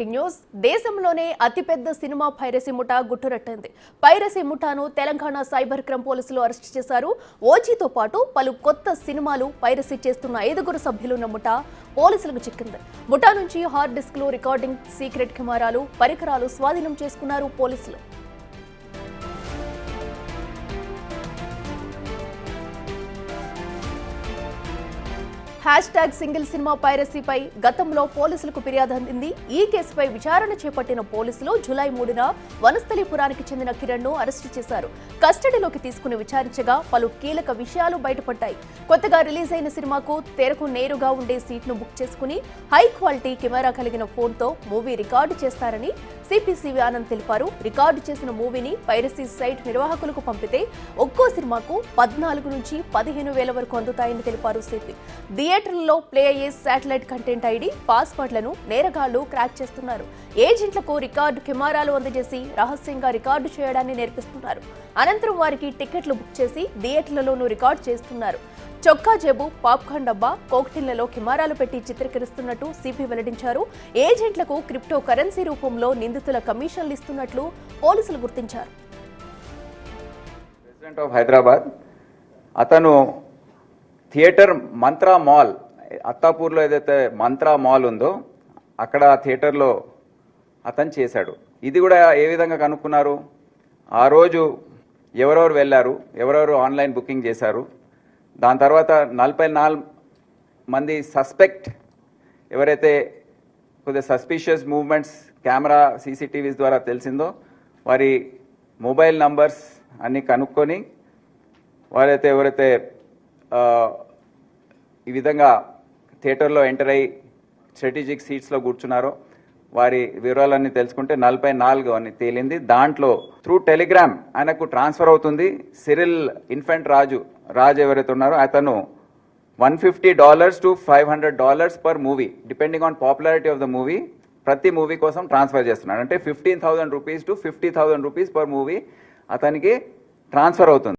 News దేశంలోనే అతిపెద్ద cinema piracy ముఠా గుట్టురట్టింది. పైరసీ ముఠాను తెలంగాణ సైబర్ క్రైమ్ పోలీసులు అరెస్ట్ చేశారు. ఓజీతో పాటు పలు కొత్త సినిమాలు పైరసీ చేస్తున్న 5 సభ్యులున్న ముఠా పోలీసులకు చిక్కింది. ముఠా నుంచి హార్డ్ డిస్క్లు, రికార్డింగ్, సీక్రెట్ కెమెరాలు, పరికరాలు స్వాధీనం చేసుకున్నారు పోలీసులు. #సింగిల్ సినిమా పైరసీపై గతంలో పోలీసులకు ఫిర్యాదు అందింది. ఈ కేసుపై విచారణ చేపట్టిన పోలీసులు జూలై 3న వనస్థలీపురానికి చెందిన కిరణ్ ను అరెస్టు చేశారు. కస్టడీలోకి తీసుకుని విచారించగా పలు కీలక విషయాలు బయటపడ్డాయి. కొత్తగా రిలీజ్ అయిన సినిమాకు తెరకు నేరుగా ఉండే సీట్ను బుక్ చేసుకుని హై క్వాలిటీ కెమెరా కలిగిన ఫోన్తో మూవీ రికార్డు చేస్తారని సిపిసివి ఆనంద్ తెలిపారు. రికార్డు చేసిన మూవీని పైరసీ సైట్ నిర్వాహకులకు పంపితే ఒక్కో సినిమాకు 14 నుంచి 15,000 వరకు అందుతాయని తెలిపారు సిపి. థియేటర్లలో ప్లే అయ్యే శాటిలైట్ కంటెంట్ ఐడి, పాస్వర్డ్లను నేరగాళ్లు క్రాక్ చేస్తున్నారు. ఏజెంట్లకు రికార్డు కెమెరాలు అందజేసి రహస్యంగా రికార్డు చేయడాన్ని నేర్పిస్తున్నారు. అనంతరం వారికి టికెట్లు బుక్ చేసి థియేటర్లలోనూ రికార్డు చేస్తున్నారు. చొక్కా జేబు, పాప్కార్న్ డబ్బా, కోక్టిళ్లలో కెమెరాలు పెట్టి చిత్రీకరిస్తున్నట్టు సిపి వెల్లడించారు. ఏజెంట్లకు క్రిప్టో కరెన్సీ రూపంలో నిందితుల కమిషన్లు ఇస్తున్నట్లు పోలీసులు గుర్తించారు. ప్రెసిడెంట్ ఆఫ్ హైదరాబాద్ అతను థియేటర్ మంత్రా మాల్, అత్తాపూర్లో ఏదైతే మంత్రా మాల్ ఉందో అక్కడ థియేటర్లో అతను చేశాడు. ఇది కూడా ఏ విధంగా కనుక్కున్నారు? ఆ రోజు ఎవరెవరు వెళ్ళారు, ఎవరెవరు ఆన్లైన్ బుకింగ్ చేశారు, దాని తర్వాత 44 మంది సస్పెక్ట్ ఎవరైతే కొద్దిగా సస్పిషియస్ మూవ్మెంట్స్ కెమెరా సీసీటీవీస్ ద్వారా తెలిసిందో వారి మొబైల్ నంబర్స్ అన్ని కనుక్కొని వారైతే ఎవరైతే ఈ విధంగా థియేటర్లో ఎంటర్ అయ్యి స్ట్రాటజిక్ సీట్స్లో కూర్చున్నారో వారి వివరాలన్నీ తెలుసుకుంటే 44 అని తేలింది. దాంట్లో త్రూ టెలిగ్రామ్ ఆయనకు ట్రాన్స్ఫర్ అవుతుంది. సిరిల్ ఇన్ఫెంట్ రాజ్ ఎవరైతే ఉన్నారో అతను $150 to $500 per movie depending on popularity of the movie ప్రతి మూవీ కోసం ట్రాన్స్ఫర్ చేస్తున్నాడు. అంటే 15,000 rupees to 50,000 rupees per movie అతనికి ట్రాన్స్ఫర్ అవుతుంది.